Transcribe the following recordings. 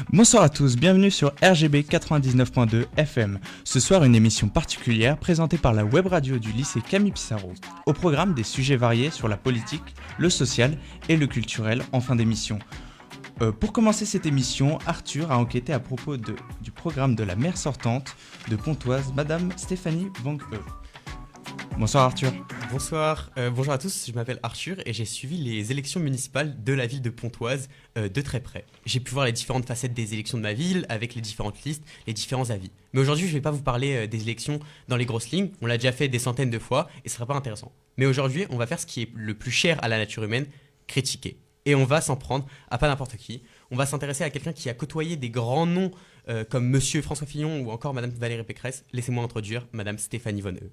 Bonsoir à tous, bienvenue sur RGB 99.2 FM. Ce soir, une émission particulière présentée par la web radio du lycée Camille Pissarro. Au programme, des sujets variés sur la politique, le social et le culturel en fin d'émission. Pour commencer cette émission, Arthur a enquêté à propos du programme de la maire sortante de Pontoise, Madame Stéphanie Van Heu. Bonsoir Arthur. Bonsoir, bonjour à tous, je m'appelle Arthur et j'ai suivi les élections municipales de la ville de Pontoise de très près. J'ai pu voir les différentes facettes des élections de ma ville avec les différentes listes, les différents avis. Mais aujourd'hui, je ne vais pas vous parler des élections dans les grosses lignes, on l'a déjà fait des centaines de fois et ce ne sera pas intéressant. Mais aujourd'hui, on va faire ce qui est le plus cher à la nature humaine, critiquer. Et on va s'en prendre à pas n'importe qui. On va s'intéresser à quelqu'un qui a côtoyé des grands noms comme Monsieur François Fillon ou encore Madame Valérie Pécresse. Laissez-moi introduire Madame Stéphanie Van Heu.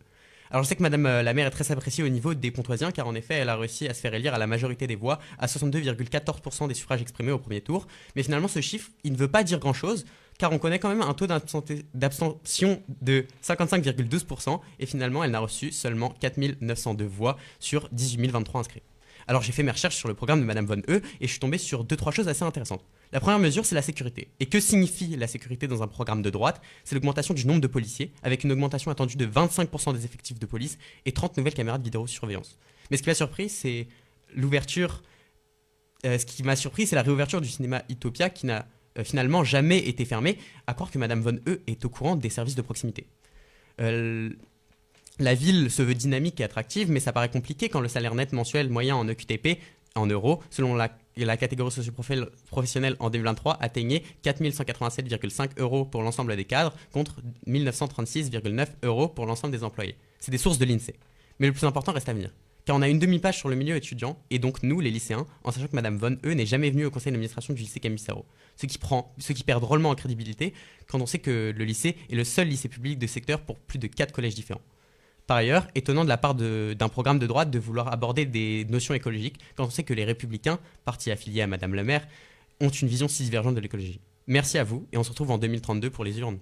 Alors je sais que Madame la maire est très appréciée au niveau des Pontoisiens car en effet elle a réussi à se faire élire à la majorité des voix à 62,14% des suffrages exprimés au premier tour. Mais finalement ce chiffre il ne veut pas dire grand chose car on connaît quand même un taux d'abstention de 55,12% et finalement elle n'a reçu seulement 4 902 voix sur 18 023 inscrits. Alors j'ai fait mes recherches sur le programme de Madame Van Heu et je suis tombé sur 2-3 choses assez intéressantes. La première mesure, c'est la sécurité. Et que signifie la sécurité dans un programme de droite ? C'est l'augmentation du nombre de policiers, avec une augmentation attendue de 25% des effectifs de police et 30 nouvelles caméras de vidéosurveillance. Mais ce qui m'a surpris, c'est l'ouverture. Ce qui m'a surpris, c'est la réouverture du cinéma Utopia qui n'a finalement jamais été fermé, à croire que Madame Van Heu est au courant des services de proximité. La ville se veut dynamique et attractive, mais ça paraît compliqué quand le salaire net mensuel moyen en EQTP, en euros, selon la catégorie socio-professionnelle en 2023, atteignait 4 187,5 euros pour l'ensemble des cadres, contre 1 936,9 euros pour l'ensemble des employés. C'est des sources de l'INSEE. Mais le plus important reste à venir. Car on a une demi-page sur le milieu étudiant, et donc nous, les lycéens, en sachant que Madame Van Heu n'est jamais venue au conseil d'administration du lycée Camille Pissarro. Ce qui perd drôlement en crédibilité quand on sait que le lycée est le seul lycée public de secteur pour plus de 4 collèges différents. Par ailleurs, étonnant de la part d'un programme de droite de vouloir aborder des notions écologiques quand on sait que les Républicains, parti affilié à Madame la maire, ont une vision si divergente de l'écologie. Merci à vous et on se retrouve en 2032 pour les urnes.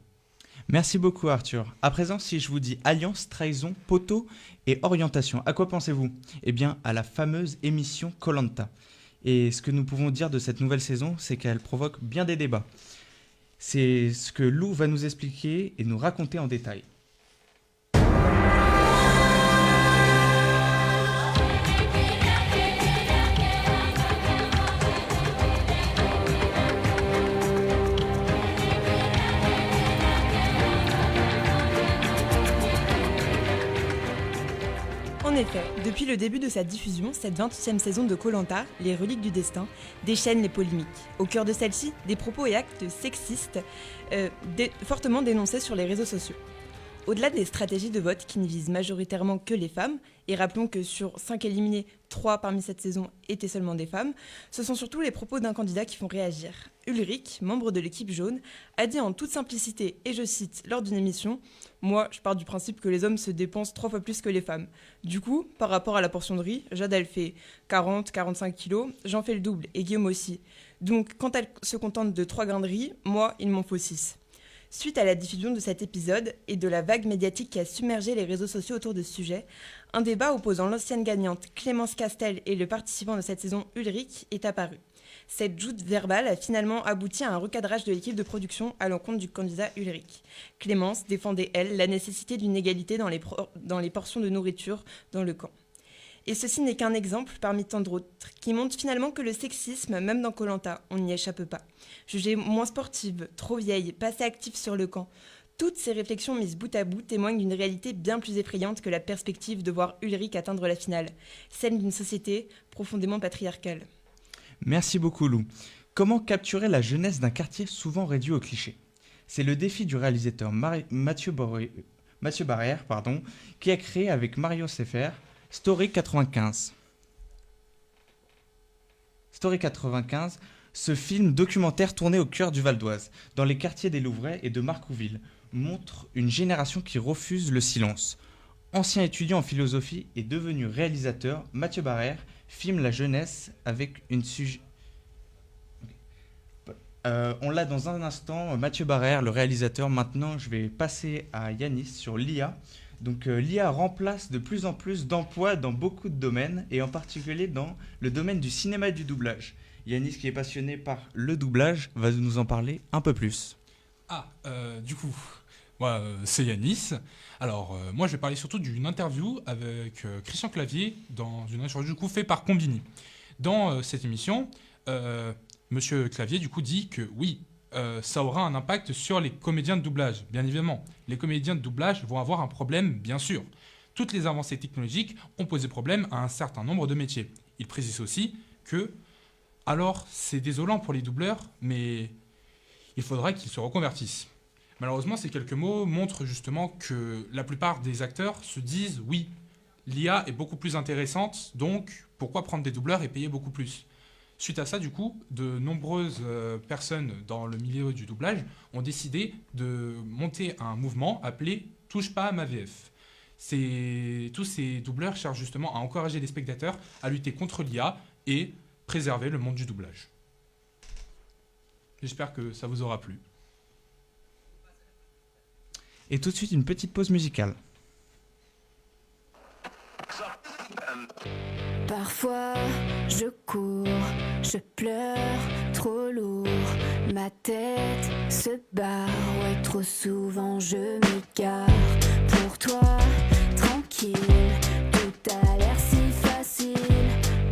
Merci beaucoup Arthur. À présent, si je vous dis alliance, trahison, poteau et orientation, à quoi pensez-vous ? Eh bien, à la fameuse émission Koh-Lanta. Et ce que nous pouvons dire de cette nouvelle saison, c'est qu'elle provoque bien des débats. C'est ce que Lou va nous expliquer et nous raconter en détail. En effet, depuis le début de sa diffusion, cette 28e saison de Koh-Lanta, Les Reliques du Destin, déchaîne les polémiques. Au cœur de celle-ci, des propos et actes sexistes fortement dénoncés sur les réseaux sociaux. Au-delà des stratégies de vote qui ne visent majoritairement que les femmes, et rappelons que sur 5 éliminés, 3 parmi cette saison étaient seulement des femmes, ce sont surtout les propos d'un candidat qui font réagir. Ulrich, membre de l'équipe jaune, a dit en toute simplicité, et je cite, lors d'une émission « Moi, je pars du principe que les hommes se dépensent 3 fois plus que les femmes. Du coup, par rapport à la portion de riz, Jade elle fait 40-45 kilos, j'en fais le double, et Guillaume aussi. Donc, quand elle se contente de 3 grains de riz, moi, il m'en faut 6. » Suite à la diffusion de cet épisode et de la vague médiatique qui a submergé les réseaux sociaux autour de ce sujet, un débat opposant l'ancienne gagnante Clémence Castel et le participant de cette saison Ulrich est apparu. Cette joute verbale a finalement abouti à un recadrage de l'équipe de production à l'encontre du candidat Ulrich. Clémence défendait, elle, la nécessité d'une égalité dans les portions de nourriture dans le camp. Et ceci n'est qu'un exemple parmi tant d'autres qui montre finalement que le sexisme, même dans Koh-Lanta, on n'y échappe pas. Jugée moins sportive, trop vieille, pas assez active sur le camp, toutes ces réflexions mises bout à bout témoignent d'une réalité bien plus effrayante que la perspective de voir Ulrich atteindre la finale, celle d'une société profondément patriarcale. Merci beaucoup Lou. Comment capturer la jeunesse d'un quartier souvent réduit aux clichés ? C'est le défi du réalisateur Mathieu Barrère, qui a créé avec Mario Seffer Story 95. Story 95, ce film documentaire tourné au cœur du Val d'Oise, dans les quartiers des Louvrais et de Marcouville, montre une génération qui refuse le silence. Ancien étudiant en philosophie et devenu réalisateur, Mathieu Barrère filme la jeunesse avec une sujet. On l'a dans un instant, Mathieu Barrère, le réalisateur. Maintenant, je vais passer à Yanis sur l'IA Donc l'IA remplace de plus en plus d'emplois dans beaucoup de domaines, et en particulier dans le domaine du cinéma et du doublage. Yanis, qui est passionné par le doublage, va nous en parler un peu plus. Du coup, moi, c'est Yanis. Alors, moi, je vais parler surtout d'une interview avec Christian Clavier, dans une interview du coup faite par Combini. Dans cette émission, Monsieur Clavier, du coup, dit que oui, ça aura un impact sur les comédiens de doublage, bien évidemment. Les comédiens de doublage vont avoir un problème, bien sûr. Toutes les avancées technologiques ont posé problème à un certain nombre de métiers. Il précise aussi que, alors, c'est désolant pour les doubleurs, mais il faudra qu'ils se reconvertissent. Malheureusement, ces quelques mots montrent justement que la plupart des acteurs se disent « oui, l'IA est beaucoup plus intéressante, donc pourquoi prendre des doubleurs et payer beaucoup plus ?» Suite à ça, du coup, de nombreuses personnes dans le milieu du doublage ont décidé de monter un mouvement appelé « Touche pas à ma VF ». Tous ces doubleurs cherchent justement à encourager les spectateurs à lutter contre l'IA et préserver le monde du doublage. J'espère que ça vous aura plu. Et tout de suite, une petite pause musicale. Parfois, je cours, je pleure, trop lourd. Ma tête se barre, ouais, trop souvent je m'égare. Pour toi, tranquille, tout a l'air si facile.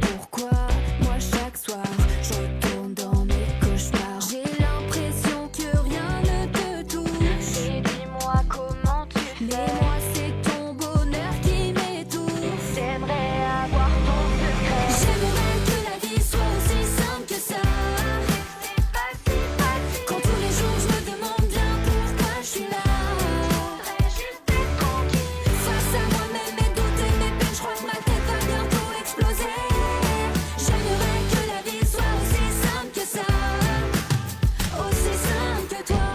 Pourquoi, moi, chaque soir, je retourne dans mes cauchemars. J'ai l'impression que rien ne te touche. Et dis-moi comment tu fais. Mais moi, c'est ton bonheur qui m'étouffe. J'aimerais avoir ton secret. J'aimerais que la vie soit aussi simple que ça. C'est pas si facile. Quand tous les jours, je me demande bien pourquoi je suis là. J'aimerais juste être tranquille. Face à moi-même et douter mes peines, je crois que ma tête va bientôt exploser. J'aimerais que la vie soit aussi simple que ça. Aussi simple que toi.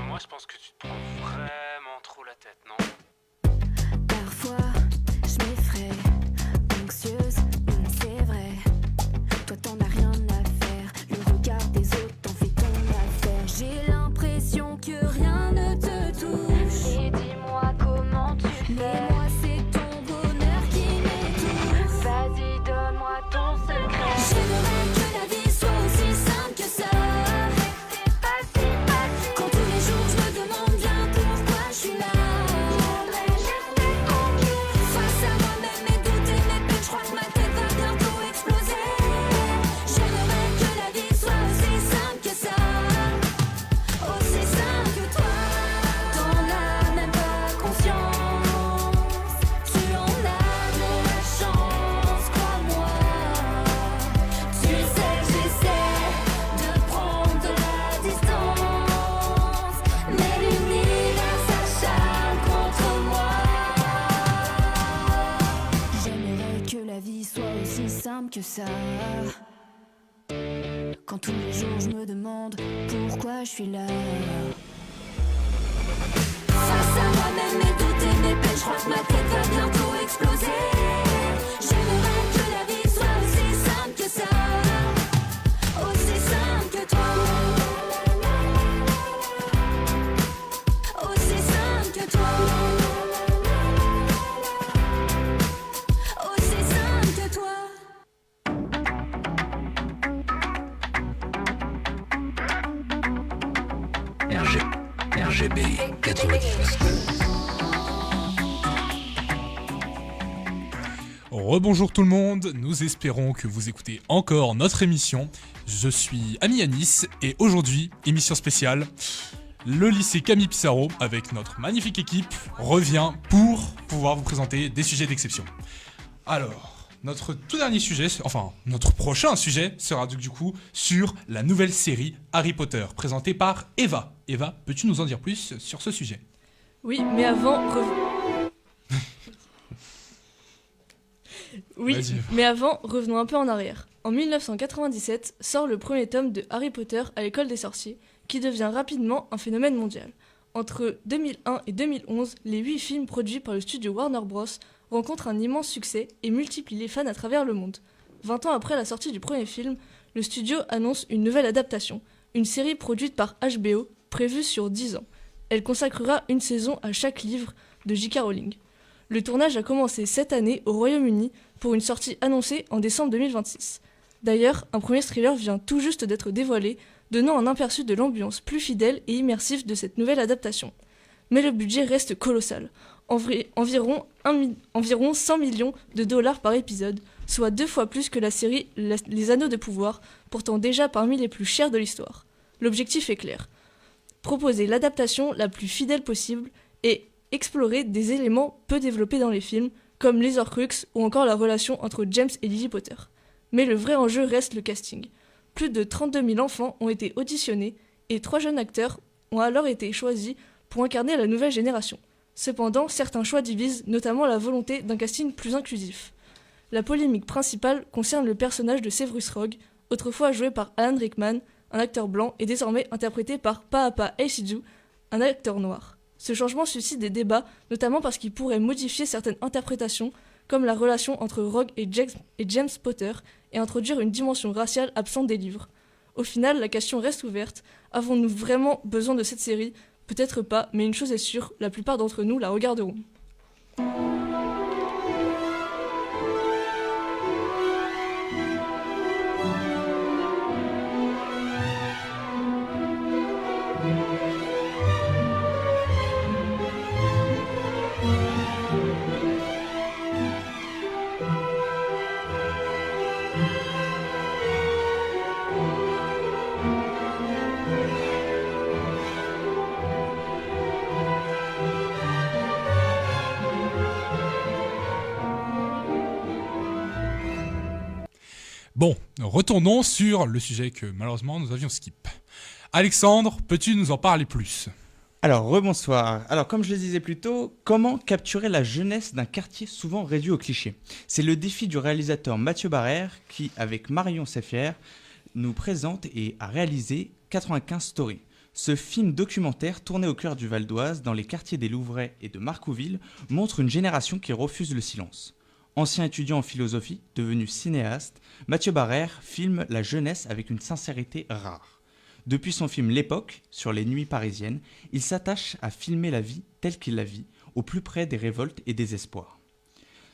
Moi je pense que tu te prends vraiment trop la tête, non? Parfois, je m'effraie, anxieuse, c'est vrai. Toi, t'en as rien à faire. Le regard des autres t'en fait ton affaire. J'ai l'impression que rien ne te touche. Et dis-moi comment tu fais. Mais moi, c'est ton bonheur qui m'étouffe. Vas-y, donne-moi ton secret. J'aimerais que la vie soit aussi simple que ça. C'est pas si facile. Quand tous les jours, je me demande bien pourquoi je suis là. J'aimerais juste être tranquille. Face à moi-même et douter mes peines, je crois que ma tête va bientôt exploser. J'aimerais que la vie soit aussi simple que ça. Aussi simple que toi. T'en as même pas conscience. Tu en as de la chance, crois-moi. Tu sais que j'essaie de prendre de la distance, mais l'univers s'acharne contre moi. J'aimerais que la vie soit aussi simple que ça. Quand tous les jours je me demande pourquoi je suis là. Face à moi-même et douter mes peines, je crois que ma tête va bientôt exploser. J'aimerais que la vie soit aussi simple que ça. Aussi simple que toi. Aussi simple que toi. Aussi simple que toi. RGB 99. Rebonjour tout le monde, nous espérons que vous écoutez encore notre émission. Je suis Ami Yanis et aujourd'hui, émission spéciale, le lycée Camille Pissarro, avec notre magnifique équipe, revient pour pouvoir vous présenter des sujets d'exception. Alors, notre tout dernier sujet, enfin notre prochain sujet, sera du coup sur la nouvelle série Harry Potter, présentée par Eva. Eva, peux-tu nous en dire plus sur ce sujet ? Oui, mais avant, Vas-y. revenons un peu en arrière. En 1997 sort le premier tome de Harry Potter à l'école des sorciers, qui devient rapidement un phénomène mondial. Entre 2001 et 2011, les 8 films produits par le studio Warner Bros. Rencontrent un immense succès et multiplient les fans à travers le monde. 20 ans après la sortie du premier film, le studio annonce une nouvelle adaptation, une série produite par HBO, prévue sur 10 ans. Elle consacrera une saison à chaque livre, de J.K. Rowling. Le tournage a commencé cette année au Royaume-Uni pour une sortie annoncée en décembre 2026. D'ailleurs, un premier trailer vient tout juste d'être dévoilé, donnant un aperçu de l'ambiance plus fidèle et immersive de cette nouvelle adaptation. Mais le budget reste colossal, environ 100 millions de dollars par épisode, soit 2 fois plus que la série Les Anneaux de Pouvoir, pourtant déjà parmi les plus chers de l'histoire. L'objectif est clair. Proposer l'adaptation la plus fidèle possible et explorer des éléments peu développés dans les films, comme les Horcruxes ou encore la relation entre James et Lily Potter. Mais le vrai enjeu reste le casting. Plus de 32 000 enfants ont été auditionnés et 3 jeunes acteurs ont alors été choisis pour incarner la nouvelle génération. Cependant, certains choix divisent, notamment la volonté d'un casting plus inclusif. La polémique principale concerne le personnage de Severus Rogue, autrefois joué par Alan Rickman, un acteur blanc, et désormais interprété par Paapa Aisidu, un acteur noir. Ce changement suscite des débats, notamment parce qu'il pourrait modifier certaines interprétations, comme la relation entre Rogue et James Potter, et introduire une dimension raciale absente des livres. Au final, la question reste ouverte. Avons-nous vraiment besoin de cette série ? Peut-être pas, mais une chose est sûre, la plupart d'entre nous la regarderont. Bon, retournons sur le sujet que malheureusement nous avions skip. Alexandre, peux-tu nous en parler plus ? Alors, rebonsoir. Alors, comme je le disais plus tôt, comment capturer la jeunesse d'un quartier souvent réduit aux clichés ? C'est le défi du réalisateur Mathieu Barrère qui, avec Marion Seffier, nous présente et a réalisé 95 Stories. Ce film documentaire, tourné au cœur du Val d'Oise, dans les quartiers des Louvrais et de Marcouville, montre une génération qui refuse le silence. Ancien étudiant en philosophie, devenu cinéaste, Mathieu Barrère filme la jeunesse avec une sincérité rare. Depuis son film L'époque, sur les nuits parisiennes, il s'attache à filmer la vie telle qu'il la vit, au plus près des révoltes et des espoirs.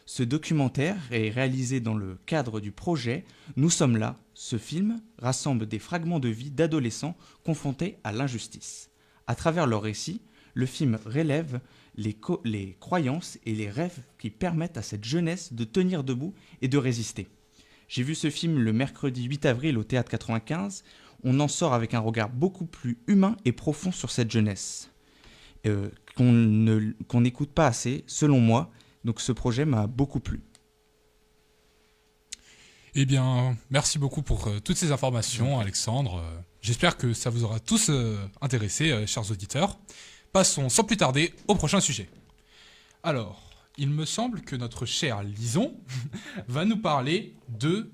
Ce documentaire est réalisé dans le cadre du projet « Nous sommes là ». Ce film rassemble des fragments de vie d'adolescents confrontés à l'injustice. À travers leur récit, le film relève les croyances et les rêves qui permettent à cette jeunesse de tenir debout et de résister. J'ai vu ce film le mercredi 8 avril au Théâtre 95. On en sort avec un regard beaucoup plus humain et profond sur cette jeunesse, qu'on n'écoute pas assez, selon moi. Donc ce projet m'a beaucoup plu. Eh bien, merci beaucoup pour toutes ces informations, Alexandre. J'espère que ça vous aura tous intéressé, chers auditeurs. Passons sans plus tarder au prochain sujet. Alors, il me semble que notre cher Lison va nous parler de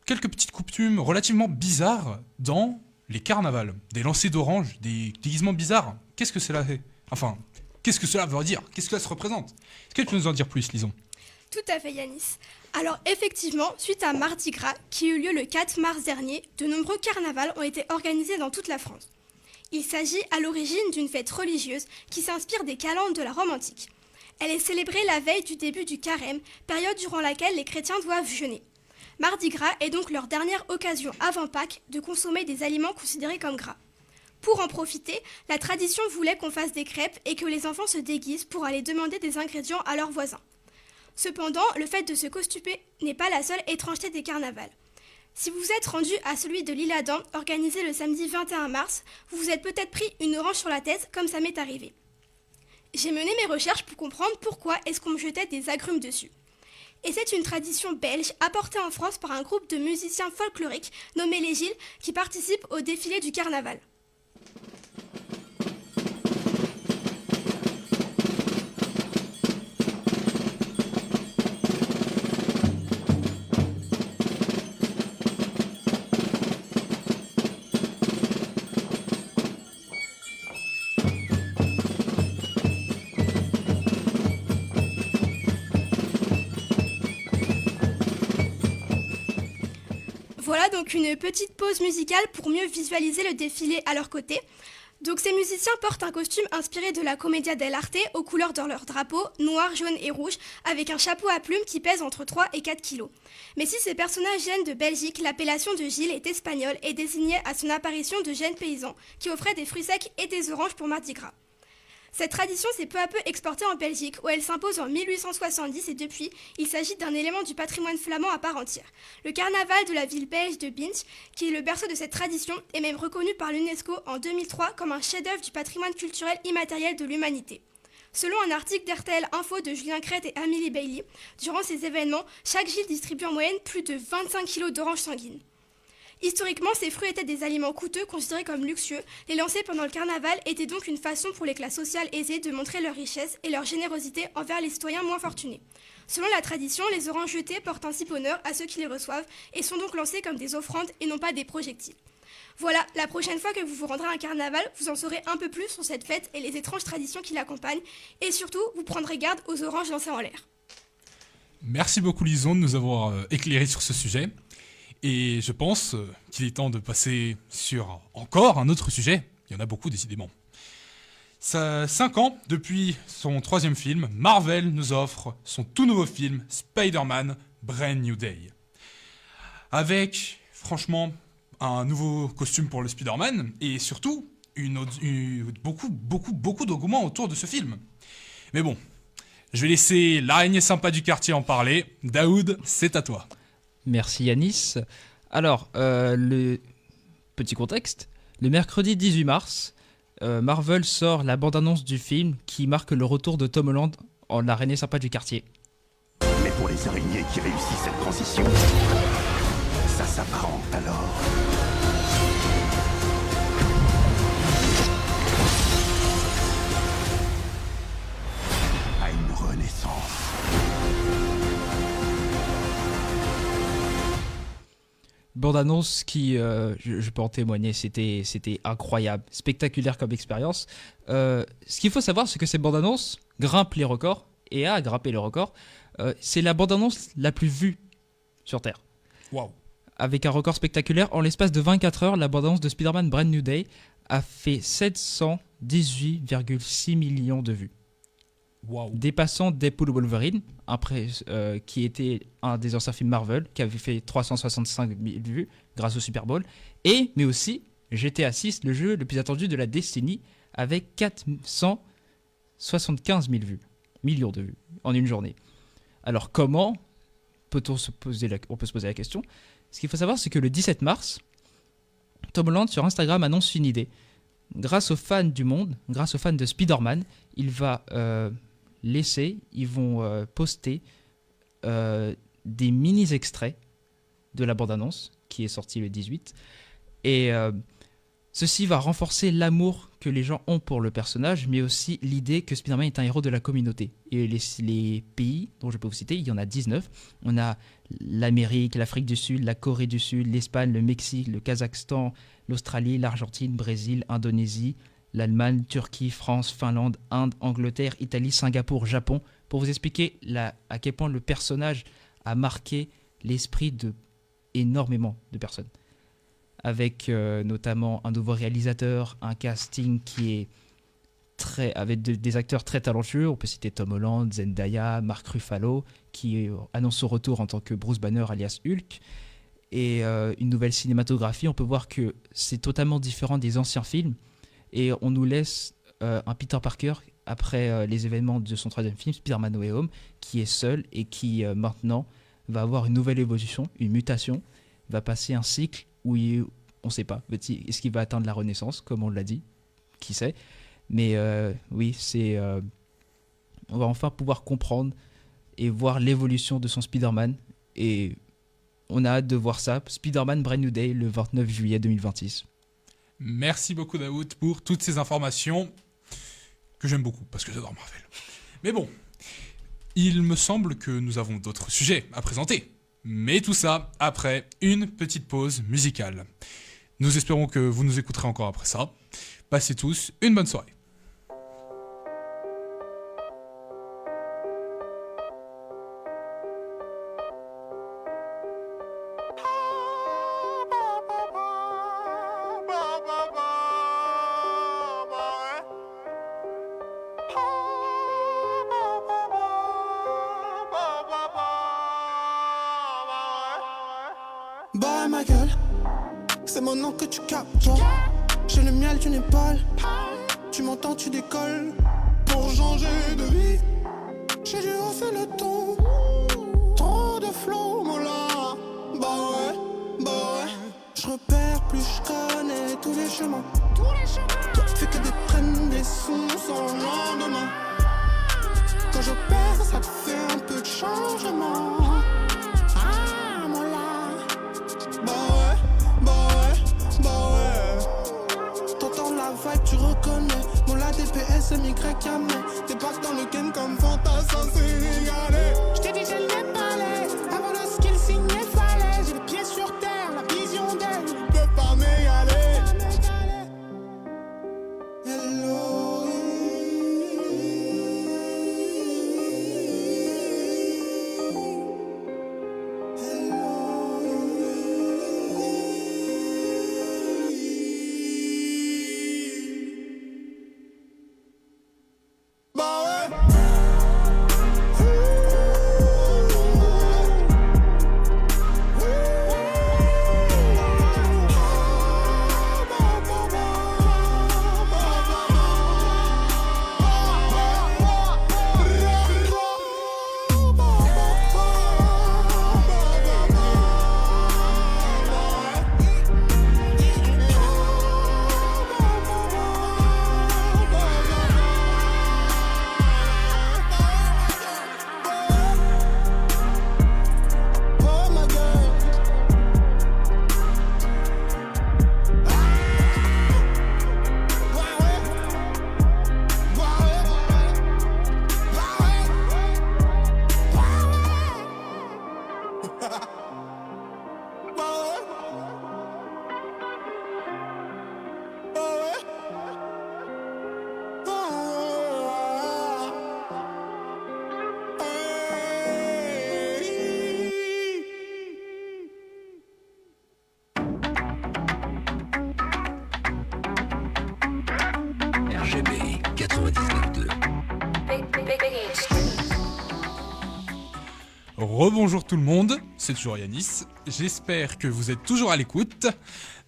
quelques petites coutumes relativement bizarres dans les carnavals. Des lancers d'orange, des déguisements bizarres. Qu'est-ce que cela fait ? Enfin, qu'est-ce que cela veut dire ? Qu'est-ce que cela se représente ? Est-ce que tu peux nous en dire plus, Lison ? Tout à fait, Yanis. Alors effectivement, suite à Mardi Gras, qui eut lieu le 4 mars dernier, de nombreux carnavals ont été organisés dans toute la France. Il s'agit à l'origine d'une fête religieuse qui s'inspire des calendes de la Rome antique. Elle est célébrée la veille du début du carême, période durant laquelle les chrétiens doivent jeûner. Mardi Gras est donc leur dernière occasion avant Pâques de consommer des aliments considérés comme gras. Pour en profiter, la tradition voulait qu'on fasse des crêpes et que les enfants se déguisent pour aller demander des ingrédients à leurs voisins. Cependant, le fait de se costumer n'est pas la seule étrangeté des carnavals. Si vous êtes rendu à celui de l'Isle-Adam, organisé le samedi 21 mars, vous vous êtes peut-être pris une orange sur la tête, comme ça m'est arrivé. J'ai mené mes recherches pour comprendre pourquoi est-ce qu'on me jetait des agrumes dessus. Et c'est une tradition belge apportée en France par un groupe de musiciens folkloriques nommé les Gilles qui participent au défilé du carnaval. Voilà donc une petite pause musicale pour mieux visualiser le défilé à leur côté. Donc ces musiciens portent un costume inspiré de la Commedia dell'arte aux couleurs de leur drapeau, noir, jaune et rouge, avec un chapeau à plumes qui pèse entre 3 et 4 kilos. Mais si ces personnages viennent de Belgique, l'appellation de Gilles est espagnole et désignait à son apparition de jeunes paysans qui offraient des fruits secs et des oranges pour Mardi Gras. Cette tradition s'est peu à peu exportée en Belgique, où elle s'impose en 1870 et depuis, il s'agit d'un élément du patrimoine flamand à part entière. Le carnaval de la ville belge de Binche, qui est le berceau de cette tradition, est même reconnu par l'UNESCO en 2003 comme un chef-d'œuvre du patrimoine culturel immatériel de l'humanité. Selon un article d'RTL Info de Julien Crête et Amélie Bailly, durant ces événements, chaque Gilles distribue en moyenne plus de 25 kg d'oranges sanguines. Historiquement, ces fruits étaient des aliments coûteux considérés comme luxueux. Les lancer pendant le carnaval était donc une façon pour les classes sociales aisées de montrer leur richesse et leur générosité envers les citoyens moins fortunés. Selon la tradition, les oranges jetées portent ainsi bonheur à ceux qui les reçoivent et sont donc lancées comme des offrandes et non pas des projectiles. Voilà, la prochaine fois que vous vous rendrez à un carnaval, vous en saurez un peu plus sur cette fête et les étranges traditions qui l'accompagnent. Et surtout, vous prendrez garde aux oranges lancées en l'air. Merci beaucoup Lison de nous avoir éclairé sur ce sujet. Et je pense qu'il est temps de passer sur encore un autre sujet. Il y en a beaucoup décidément. 5 ans depuis son 3e film, Marvel nous offre son tout nouveau film Spider-Man Brand New Day. Avec, franchement, un nouveau costume pour le Spider-Man et surtout beaucoup d'engouement autour de ce film. Mais bon, je vais laisser l'araignée sympa du quartier en parler. Daoud, c'est à toi. Merci Yanis. Alors, le petit contexte. Le mercredi 18 mars, Marvel sort la bande-annonce du film qui marque le retour de Tom Holland en l'araignée sympa du quartier. Mais pour les araignées qui réussissent cette transition, ça s'apparente alors à une renaissance. Bande-annonce qui, je peux en témoigner, c'était incroyable, spectaculaire comme expérience. Ce qu'il faut savoir, c'est que cette bande-annonce grimpe les records, et a grimpé les records. C'est la bande-annonce la plus vue sur Terre. Waouh. Avec un record spectaculaire, en l'espace de 24 heures, la bande-annonce de Spider-Man Brand New Day a fait 718,6 millions de vues. Wow. Dépassant Deadpool Wolverine, qui était un des anciens films Marvel, qui avait fait 365 000 vues grâce au Super Bowl, mais aussi GTA 6, le jeu le plus attendu de la décennie, avec 475 000 vues, millions de vues, en une journée. Alors comment on peut se poser la question. Ce qu'il faut savoir, c'est que le 17 mars, Tom Holland sur Instagram annonce une idée. Grâce aux fans du monde, grâce aux fans de Spider-Man, ils vont poster des mini-extraits de la bande-annonce qui est sortie le 18. Et ceci va renforcer l'amour que les gens ont pour le personnage, mais aussi l'idée que Spider-Man est un héros de la communauté. Et les pays dont je peux vous citer, il y en a 19. On a l'Amérique, l'Afrique du Sud, la Corée du Sud, l'Espagne, le Mexique, le Kazakhstan, l'Australie, l'Argentine, Brésil, Indonésie, l'Allemagne, Turquie, France, Finlande, Inde, Angleterre, Italie, Singapour, Japon, pour vous expliquer à quel point le personnage a marqué l'esprit de énormément de personnes. Avec notamment un nouveau réalisateur, un casting qui est avec des acteurs très talentueux. On peut citer Tom Holland, Zendaya, Mark Ruffalo, qui annonce son retour en tant que Bruce Banner alias Hulk. Et une nouvelle cinématographie. On peut voir que c'est totalement différent des anciens films. Et on nous laisse un Peter Parker après les événements de son 3e film, Spider-Man No Way Home, qui est seul et qui maintenant va avoir une nouvelle évolution, une mutation, va passer un cycle où on ne sait pas. Est-ce qu'il va atteindre la renaissance, comme on l'a dit? Qui sait? Mais oui, on va enfin pouvoir comprendre et voir l'évolution de son Spider-Man. Et on a hâte de voir ça. Spider-Man Brand New Day, le 29 juillet 2026. Merci beaucoup Daoud pour toutes ces informations que j'aime beaucoup, parce que j'adore Marvel. Mais bon, il me semble que nous avons d'autres sujets à présenter. Mais tout ça après une petite pause musicale. Nous espérons que vous nous écouterez encore après ça. Passez tous une bonne soirée. Bah ma gueule, c'est mon nom que tu captes. J'ai le miel d'une épaule. Tu m'entends, tu décolles. Pour changer de vie, j'ai dû hausser le ton. Trop de flow, mon là. Bah ouais. Je repère plus, je connais tous les chemins. Toi, tu fais que des traînes, des sons sans lendemain. Quand j'opère, ça te fait un peu de changement. Ah, mon là. Bah ouais. T'entends la vibe, tu reconnais. Mon la DPS, MYM. T'es pas dans le game comme fantassin sénégalais. J't'ai dit, j'ai les palais. Avant le skill signé, fallait. J'ai les pieds sur terre, la vision d'elle. Je peux pas m'égaler. Hello. RGB 99.2. Rebonjour tout le monde, c'est toujours Yanis, j'espère que vous êtes toujours à l'écoute.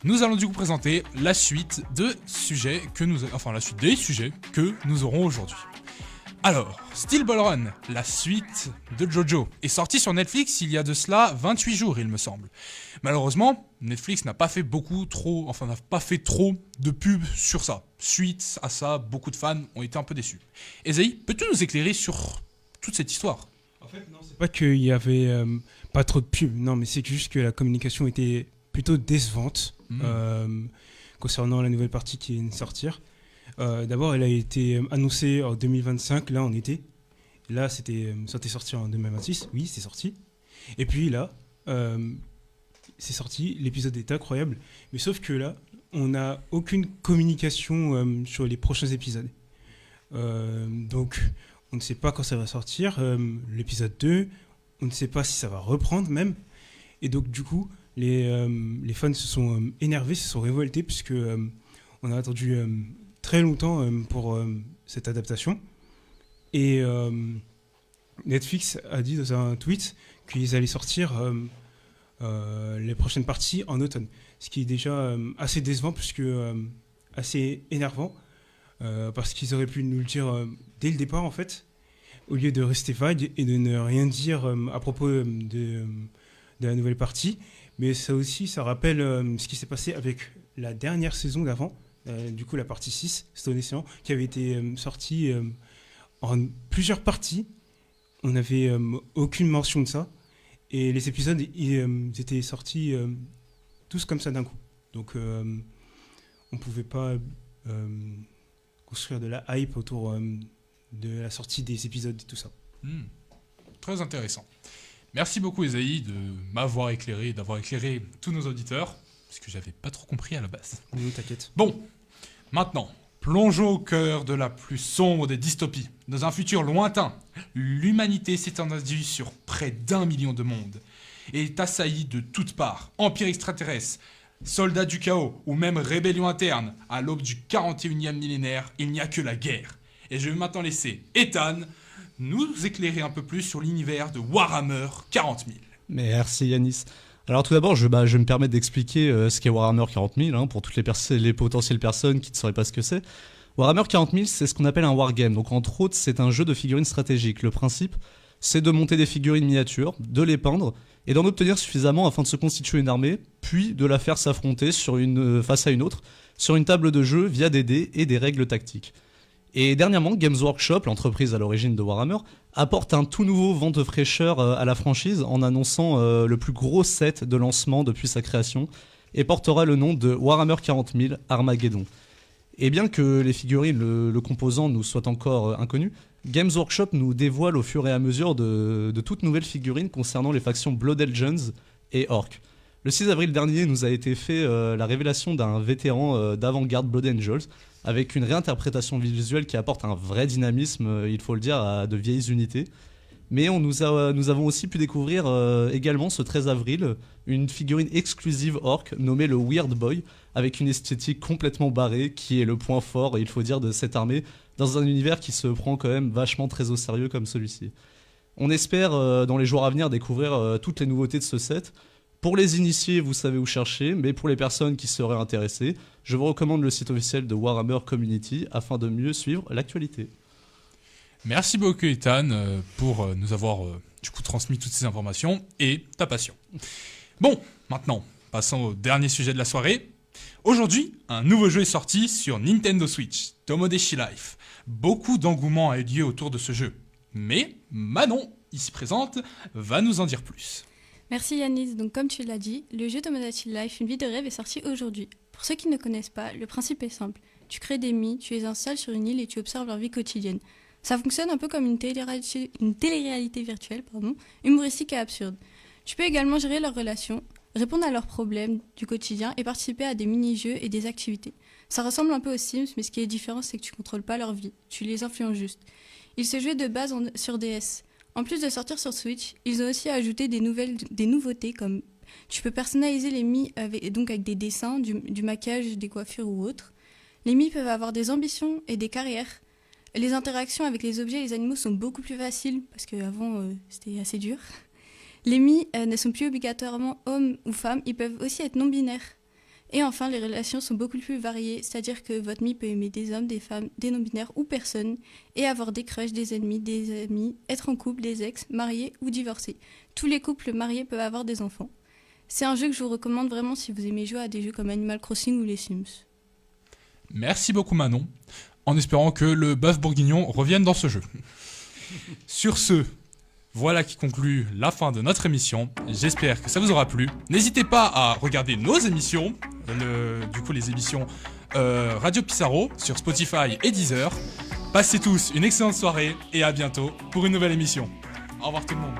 Nous allons du coup présenter la suite des sujets que nous aurons aujourd'hui. Alors, Steel Ball Run, la suite de JoJo, est sortie sur Netflix il y a de cela 28 jours il me semble. Malheureusement, Netflix n'a pas fait trop de pub sur ça. Suite à ça, beaucoup de fans ont été un peu déçus. Esaïe, peux-tu nous éclairer sur toute cette histoire ? En fait, non, c'est pas qu'il y avait pas trop de pub, non, mais c'est juste que la communication était plutôt décevante concernant la nouvelle partie qui vient de sortir. D'abord, elle a été annoncée en 2025, là en été. Là, c'était sorti en 2026, oui, c'est sorti. Et puis là, c'est sorti, l'épisode est incroyable. Mais sauf que là, on n'a aucune communication sur les prochains épisodes. Donc, on ne sait pas quand ça va sortir. L'épisode 2, on ne sait pas si ça va reprendre même. Et donc, du coup, les fans se sont énervés, se sont révoltés, puisque on a attendu très longtemps pour cette adaptation. Et Netflix a dit dans un tweet qu'ils allaient sortir les prochaines parties en automne. Ce qui est déjà assez décevant, puisque assez énervant, parce qu'ils auraient pu nous le dire dès le départ, en fait, au lieu de rester vague et de ne rien dire à propos de la nouvelle partie. Mais ça aussi, ça rappelle ce qui s'est passé avec la dernière saison d'avant, du coup la partie 6, Stone Ocean, qui avait été sortie en plusieurs parties. On n'avait aucune mention de ça. Et les épisodes, ils étaient sortis tous comme ça d'un coup. Donc on ne pouvait pas construire de la hype autour de la sortie des épisodes et tout ça. Très intéressant. Merci beaucoup Esaïe de m'avoir éclairé et d'avoir éclairé tous nos auditeurs, parce que j'avais pas trop compris à la base. Oui, t'inquiète. Bon, maintenant, plongeons au cœur de la plus sombre des dystopies. Dans un futur lointain, l'humanité s'est étendue sur près d'1 million de mondes et est assaillie de toutes parts. Empire extraterrestre, soldats du chaos ou même rébellion interne. À l'aube du 41e millénaire, il n'y a que la guerre. Et je vais maintenant laisser Ethan nous éclairer un peu plus sur l'univers de Warhammer 40 000. Merci Yanis. Alors tout d'abord, je vais me permettre d'expliquer ce qu'est Warhammer 40 000 pour toutes les potentielles personnes qui ne sauraient pas ce que c'est. Warhammer 40 000, c'est ce qu'on appelle un wargame. Donc entre autres, c'est un jeu de figurines stratégiques. Le principe, c'est de monter des figurines miniatures, de les peindre et d'en obtenir suffisamment afin de se constituer une armée, puis de la faire s'affronter face à une autre sur une table de jeu via des dés et des règles tactiques. Et dernièrement, Games Workshop, l'entreprise à l'origine de Warhammer, apporte un tout nouveau vent de fraîcheur à la franchise en annonçant le plus gros set de lancement depuis sa création et portera le nom de Warhammer 40 000 Armageddon. Et bien que les figurines, le composant nous soient encore inconnus, Games Workshop nous dévoile au fur et à mesure de toutes nouvelles figurines concernant les factions Blood Angels et Orc. Le 6 avril dernier nous a été fait la révélation d'un vétéran d'avant-garde Blood Angels avec une réinterprétation visuelle qui apporte un vrai dynamisme, il faut le dire, à de vieilles unités. Mais nous avons aussi pu découvrir également ce 13 avril une figurine exclusive Orc nommée le Weird Boy avec une esthétique complètement barrée qui est le point fort, il faut dire, de cette armée dans un univers qui se prend quand même vachement très au sérieux comme celui-ci. On espère dans les jours à venir découvrir toutes les nouveautés de ce set. Pour les initiés, vous savez où chercher, mais pour les personnes qui seraient intéressées, je vous recommande le site officiel de Warhammer Community afin de mieux suivre l'actualité. Merci beaucoup Ethan pour nous avoir transmis toutes ces informations et ta passion. Bon, maintenant, passons au dernier sujet de la soirée. Aujourd'hui, un nouveau jeu est sorti sur Nintendo Switch, Tomodachi Life. Beaucoup d'engouement a eu lieu autour de ce jeu. Mais Manon, ici présente, va nous en dire plus. Merci Yanis, donc comme tu l'as dit, le jeu Tomodachi Life, une vie de rêve est sorti aujourd'hui. Pour ceux qui ne connaissent pas, le principe est simple. Tu crées des Mii, tu les installes sur une île et tu observes leur vie quotidienne. Ça fonctionne un peu comme une télé-réalité virtuelle, humoristique et absurde. Tu peux également gérer leurs relations, répondre à leurs problèmes du quotidien et participer à des mini-jeux et des activités. Ça ressemble un peu aux Sims, mais ce qui est différent, c'est que tu ne contrôles pas leur vie, tu les influences juste. Il se jouait de base sur DS. En plus de sortir sur Switch, ils ont aussi ajouté des nouveautés comme tu peux personnaliser les Mii avec des dessins, du maquillage, des coiffures ou autres. Les Mii peuvent avoir des ambitions et des carrières. Les interactions avec les objets et les animaux sont beaucoup plus faciles parce qu'avant c'était assez dur. Les Mii ne sont plus obligatoirement hommes ou femmes, ils peuvent aussi être non-binaires. Et enfin, les relations sont beaucoup plus variées, c'est-à-dire que votre Mii peut aimer des hommes, des femmes, des non-binaires ou personne, et avoir des crushs, des ennemis, des amis, être en couple, des ex, mariés ou divorcés. Tous les couples mariés peuvent avoir des enfants. C'est un jeu que je vous recommande vraiment si vous aimez jouer à des jeux comme Animal Crossing ou les Sims. Merci beaucoup Manon, en espérant que le bœuf bourguignon revienne dans ce jeu. Sur ce, voilà qui conclut la fin de notre émission. J'espère que ça vous aura plu. N'hésitez pas à regarder nos émissions, les émissions Radio Pissarro sur Spotify et Deezer. Passez tous une excellente soirée et à bientôt pour une nouvelle émission. Au revoir tout le monde.